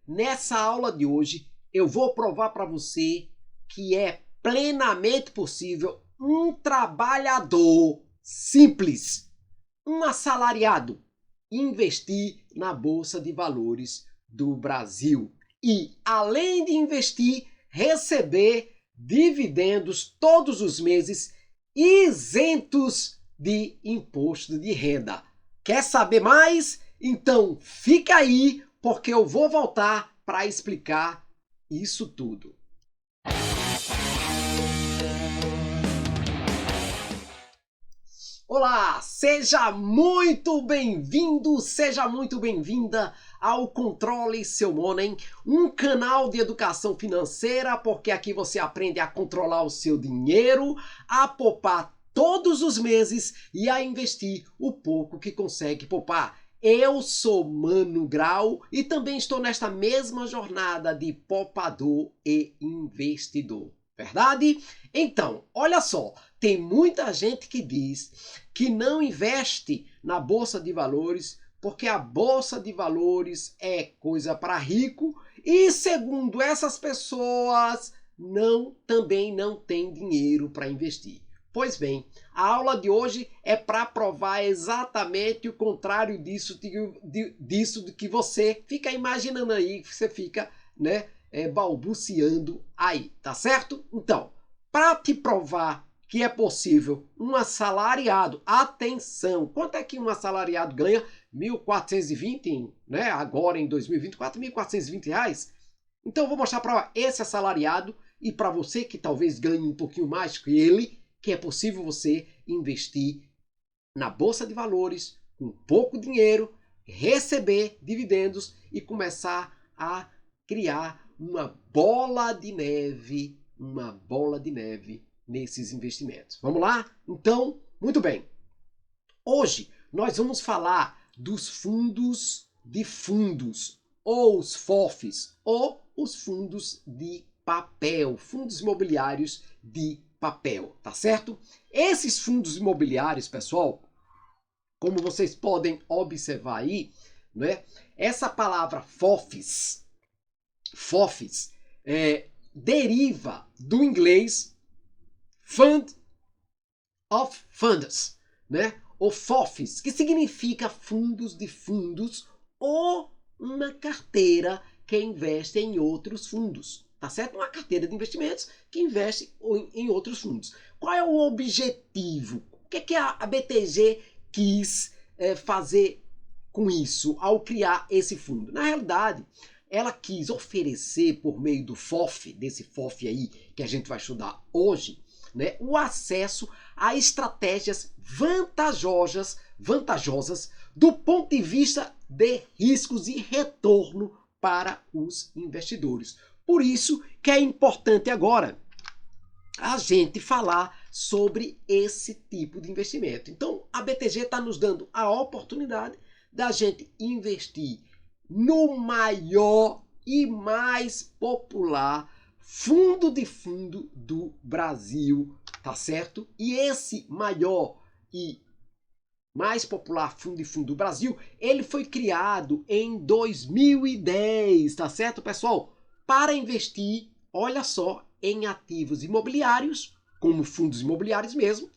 nessa aula de hoje eu vou provar para você que é plenamente possível um trabalhador simples, um assalariado, investir na Bolsa de Valores do Brasil e, além de investir, receber dividendos todos os meses isentos de imposto de renda. Quer saber mais? Então fica aí, porque eu vou voltar para explicar isso tudo. Olá, seja muito bem-vindo, seja muito bem-vinda ao Controle Seu Money, um canal de educação financeira, porque aqui você aprende a controlar o seu dinheiro, a poupar todos os meses e a investir o pouco que consegue poupar. Eu sou Mano Grau e também estou nesta mesma jornada de poupador e investidor. Verdade? Então, olha só, tem muita gente que diz que não investe na Bolsa de Valores porque a Bolsa de Valores é coisa para rico e, segundo essas pessoas, também não tem dinheiro para investir. Pois bem, a aula de hoje é para provar exatamente o contrário disso de que você fica imaginando aí, que você fica, balbuciando aí, tá certo? Então, para te provar que é possível um assalariado, atenção, quanto é que um assalariado ganha? 1.420, né? Agora em 2024, R$1.420. Então eu vou mostrar para esse assalariado e para você que talvez ganhe um pouquinho mais que ele, que é possível você investir na Bolsa de Valores com pouco dinheiro, receber dividendos e começar a criar uma bola de neve nesses investimentos. Vamos lá? Então, muito bem. Hoje nós vamos falar dos fundos de fundos, ou os FOFs, ou os fundos de papel, fundos imobiliários de papel, tá certo? Esses fundos imobiliários, pessoal, como vocês podem observar aí, né? Essa palavra FOFs deriva do inglês Fund of Funds, né? Ou FOFs, que significa fundos de fundos ou uma carteira que investe em outros fundos, tá certo? Uma carteira de investimentos que investe em outros fundos. Qual é o objetivo? O que a BTG quis fazer com isso ao criar esse fundo? Na realidade, ela quis oferecer por meio do FOF, desse FOF aí que a gente vai estudar hoje, né, o acesso a estratégias vantajosas do ponto de vista de riscos e retorno para os investidores. Por isso que é importante agora a gente falar sobre esse tipo de investimento. Então a BTG está nos dando a oportunidade da gente investir no maior e mais popular fundo de fundo do Brasil, tá certo? E esse maior e mais popular fundo de fundo do Brasil, ele foi criado em 2010, tá certo, pessoal? Para investir, olha só, em ativos imobiliários, como fundos imobiliários mesmo,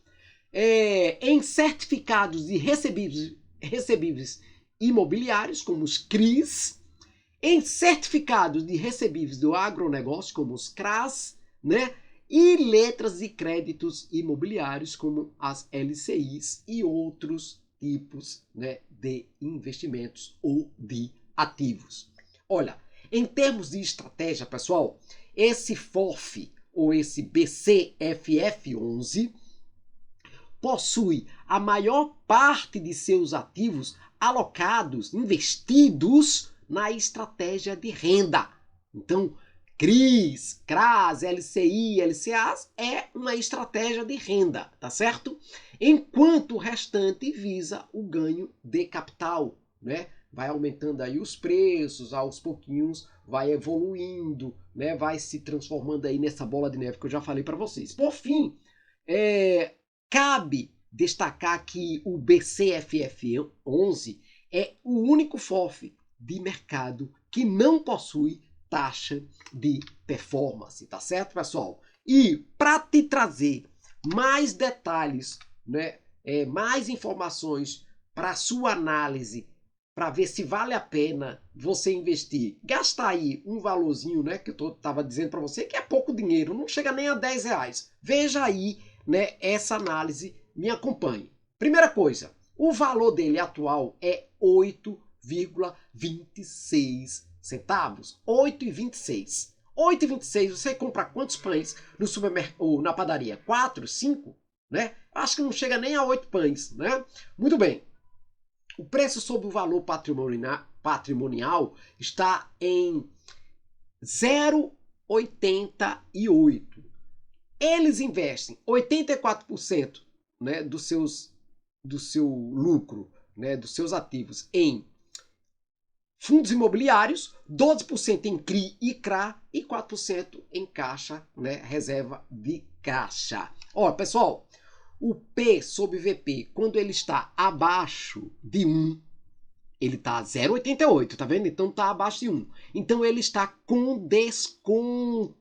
em certificados de recebíveis imobiliários, como os CRIs, em certificados de recebíveis do agronegócio, como os CRAs, né? E letras de créditos imobiliários, como as LCIs e outros tipos, né, de investimentos ou de ativos. Olha, em termos de estratégia, pessoal, esse FOF ou esse BCFF11 possui a maior parte de seus ativos alocados, investidos na estratégia de renda. Então, CRIs, CRAs, LCI, LCAs é uma estratégia de renda, tá certo? Enquanto o restante visa o ganho de capital, né? Vai aumentando aí os preços, aos pouquinhos vai evoluindo, né? Vai se transformando aí nessa bola de neve que eu já falei para vocês. Por fim, cabe destacar que o BCFF11 é o único FOF de mercado que não possui taxa de performance, tá certo, pessoal? E para te trazer mais detalhes, né, mais informações para sua análise, para ver se vale a pena você investir, gastar aí um valorzinho, né, que eu estava dizendo para você, que é pouco dinheiro, não chega nem a R$10. Veja aí, né, essa análise, me acompanhe. Primeira coisa, o valor dele atual é 8,26 centavos. 8,26. 8,26, você compra quantos pães no supermercado ou na padaria? 4, 5, né? Acho que não chega nem a 8 pães, né? Muito bem. O preço sobre o valor patrimonial está em 0,88. Eles investem 84%, né, do seu lucro, né, dos seus ativos em fundos imobiliários, 12% em CRI e CRA e 4% em caixa, né, reserva de caixa. Ó, pessoal, o P sobre VP, quando ele está abaixo de 1, ele está 0,88, tá vendo? Então está abaixo de 1. Então ele está com desconto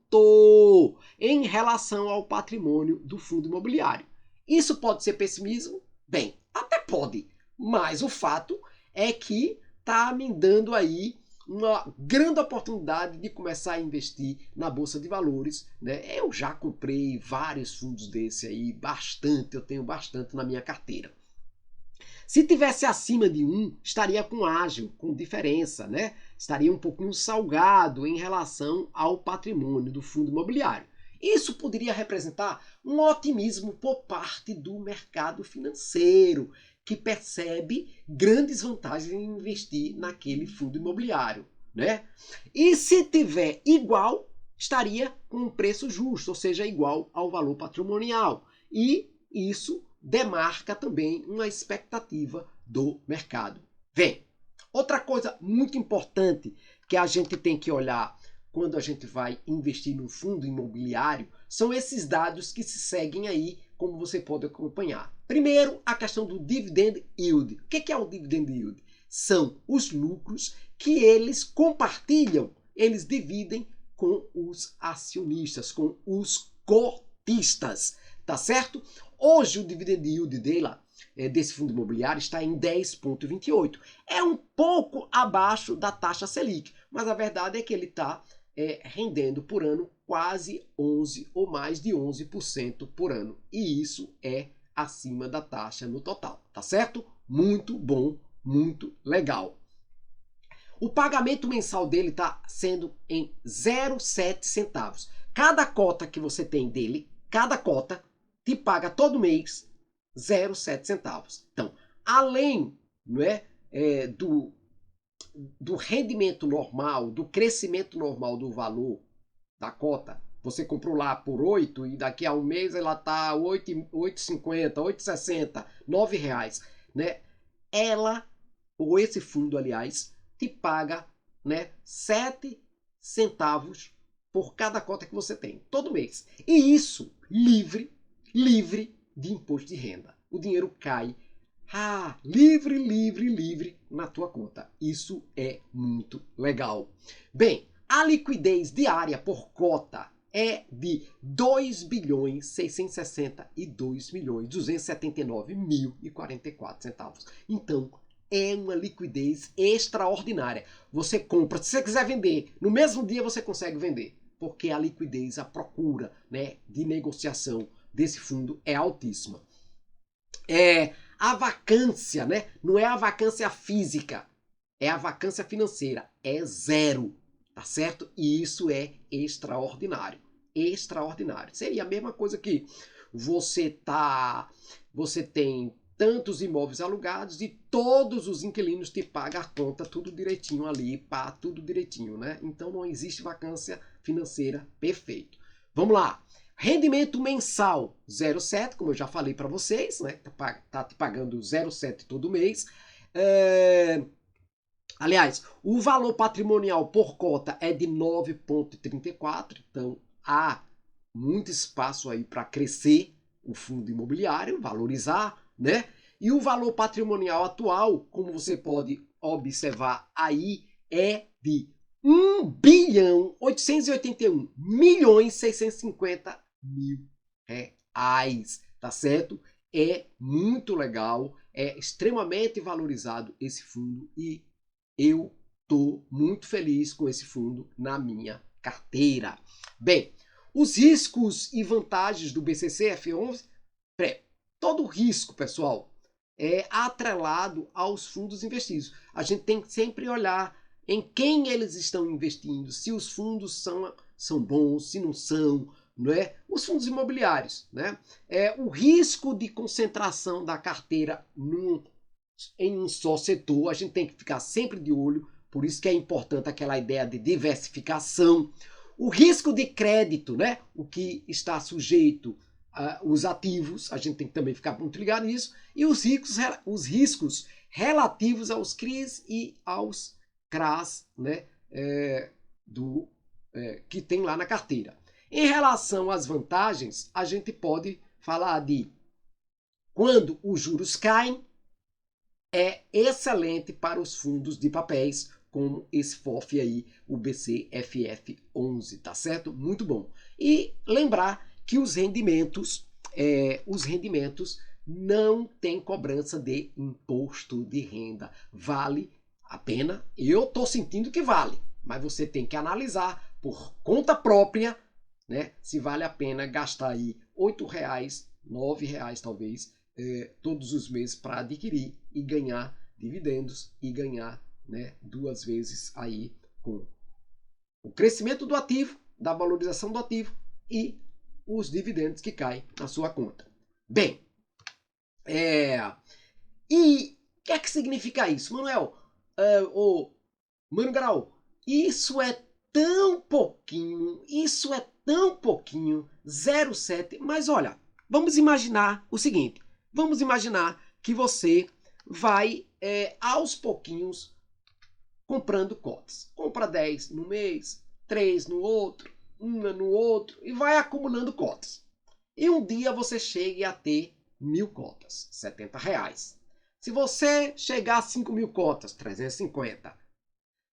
em relação ao patrimônio do fundo imobiliário. Isso pode ser pessimismo? Bem, até pode, mas o fato é que está me dando aí uma grande oportunidade de começar a investir na Bolsa de Valores, né? Eu já comprei vários fundos desse aí, bastante, eu tenho bastante na minha carteira. Se tivesse acima de 1, estaria com ágil, com diferença, né? Estaria um pouquinho salgado em relação ao patrimônio do fundo imobiliário. Isso poderia representar um otimismo por parte do mercado financeiro, que percebe grandes vantagens em investir naquele fundo imobiliário, né? E se tiver igual, estaria com um preço justo, ou seja, igual ao valor patrimonial. E isso demarca também uma expectativa do mercado. Vem, outra coisa muito importante que a gente tem que olhar quando a gente vai investir no fundo imobiliário são esses dados que se seguem aí, como você pode acompanhar. Primeiro, a questão do dividend yield. O que é o dividend yield? São os lucros que eles compartilham, eles dividem com os acionistas, com os cotistas, tá certo? Hoje o dividend yield desse fundo imobiliário está em 10,28. É um pouco abaixo da taxa Selic, mas a verdade é que ele está rendendo por ano quase 11 ou mais de 11% por ano. E isso é acima da taxa no total, tá certo? Muito bom, muito legal. O pagamento mensal dele está sendo em 0,7 centavos. Cada cota que você tem dele, cada cota, te paga todo mês 0,7 centavos. Então, além, não é, do rendimento normal, do crescimento normal do valor da cota, você comprou lá por 8 e daqui a um mês ela está 8,50, 8,60, R$9, né? Ou esse fundo, aliás, te paga, né, 7 centavos por cada cota que você tem, todo mês. E isso livre de imposto de renda. O dinheiro cai livre na tua conta. Isso é muito legal. Bem, a liquidez diária por cota é de 2.662.279.044 centavos. Então, é uma liquidez extraordinária. Você compra, se você quiser vender, no mesmo dia você consegue vender, porque a liquidez, a procura, né, de negociação desse fundo é altíssima. A vacância, né, não é a vacância física, é a vacância financeira, é zero, tá certo? E isso é extraordinário, extraordinário. Seria a mesma coisa que você tem tantos imóveis alugados e todos os inquilinos te pagam a conta tudo direitinho ali, pá, tudo direitinho, né? Então não existe vacância financeira, perfeito. Vamos lá. Rendimento mensal 0,7, como eu já falei para vocês, né? Tá te pagando 0,7 todo mês. Aliás, o valor patrimonial por cota é de 9,34, então há muito espaço aí para crescer o fundo imobiliário, valorizar, né? E o valor patrimonial atual, como você pode observar aí, é de 1.881.650.000 reais, tá certo? É muito legal, é extremamente valorizado esse fundo e eu tô muito feliz com esse fundo na minha carteira. Bem, os riscos e vantagens do BCC-F11, todo risco, pessoal, é atrelado aos fundos investidos. A gente tem que sempre olhar em quem eles estão investindo, se os fundos são bons, se não são, não é? Os fundos imobiliários, né? O risco de concentração da carteira em um só setor, a gente tem que ficar sempre de olho, por isso que é importante aquela ideia de diversificação. O risco de crédito, né? O que está sujeito os ativos, a gente tem que também ficar muito ligado nisso, e os riscos relativos aos CRIs e aos CRAs, né, que tem lá na carteira. Em relação às vantagens, a gente pode falar de quando os juros caem, é excelente para os fundos de papéis, como esse FOF aí, o BCFF11, tá certo? Muito bom. E lembrar que os rendimentos não têm cobrança de imposto de renda. Vale a pena? Eu estou sentindo que vale, mas você tem que analisar por conta própria, né, se vale a pena gastar aí R$8, R$9 talvez, todos os meses para adquirir e ganhar dividendos e ganhar, né, 2 vezes aí com o crescimento do ativo, da valorização do ativo e os dividendos que caem na sua conta. Bem, e o que é que significa isso, Manuel? Mano Grau, isso é tão pouquinho, 0,7, mas olha, vamos imaginar o seguinte, vamos imaginar que você vai aos pouquinhos comprando cotas. Compra 10 no mês, 3 no outro, 1 no outro e vai acumulando cotas. E um dia você chegue a ter 1.000 cotas, R$70. Se você chegar a 5.000 cotas, 350.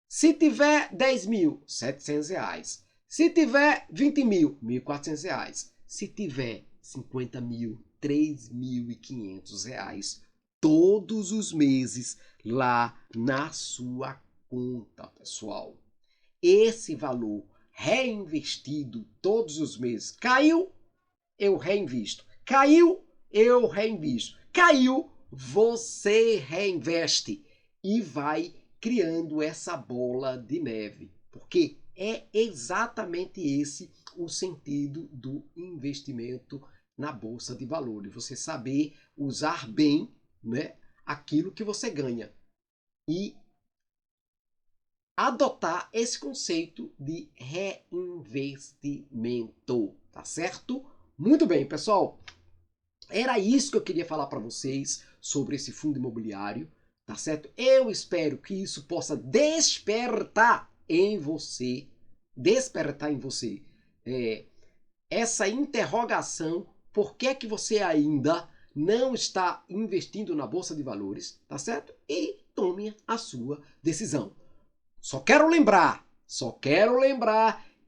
Se tiver 10.000, R$700. Se tiver 20.000, R$1.400. Se tiver 50.000, R$3.500 todos os meses lá na sua conta, pessoal. Esse valor reinvestido todos os meses caiu, eu reinvisto. Caiu, eu reinvisto. Caiu, você reinveste e vai criando essa bola de neve, porque é exatamente esse o sentido do investimento na bolsa de valores. Você saber usar bem, né, aquilo que você ganha e adotar esse conceito de reinvestimento, tá certo? Muito bem, pessoal. Era isso que eu queria falar para vocês sobre esse fundo imobiliário, tá certo? Eu espero que isso possa despertar em você essa interrogação, por que é que você ainda não está investindo na Bolsa de Valores, tá certo? E tome a sua decisão. Só quero lembrar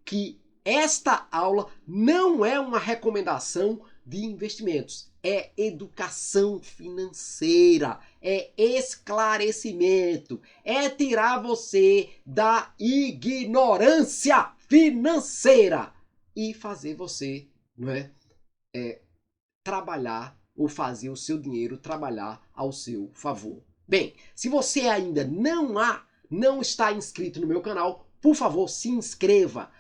que esta aula não é uma recomendação de investimentos, é educação financeira, é esclarecimento, é tirar você da ignorância financeira e fazer você, não é, trabalhar ou fazer o seu dinheiro trabalhar ao seu favor. Bem, se você ainda não está inscrito no meu canal, por favor, se inscreva.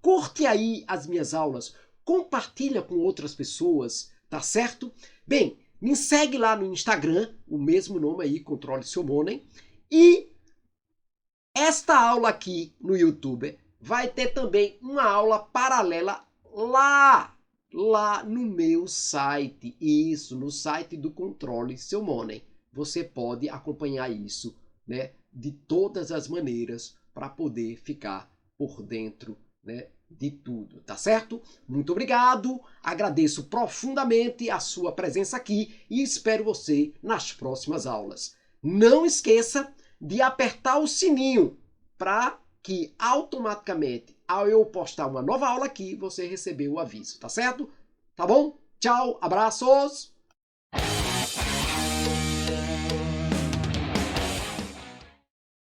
Curte aí as minhas aulas, compartilha com outras pessoas, tá certo? Bem, me segue lá no Instagram, o mesmo nome aí, Controle Seu Money. E esta aula aqui no YouTube vai ter também uma aula paralela lá no meu site. Isso, no site do Controle Seu Money. Você pode acompanhar isso, né, de todas as maneiras para poder ficar por dentro, né, de tudo, tá certo? Muito obrigado, agradeço profundamente a sua presença aqui e espero você nas próximas aulas. Não esqueça de apertar o sininho para que automaticamente, ao eu postar uma nova aula aqui, você recebeu o aviso, tá certo? Tá bom? Tchau, abraços!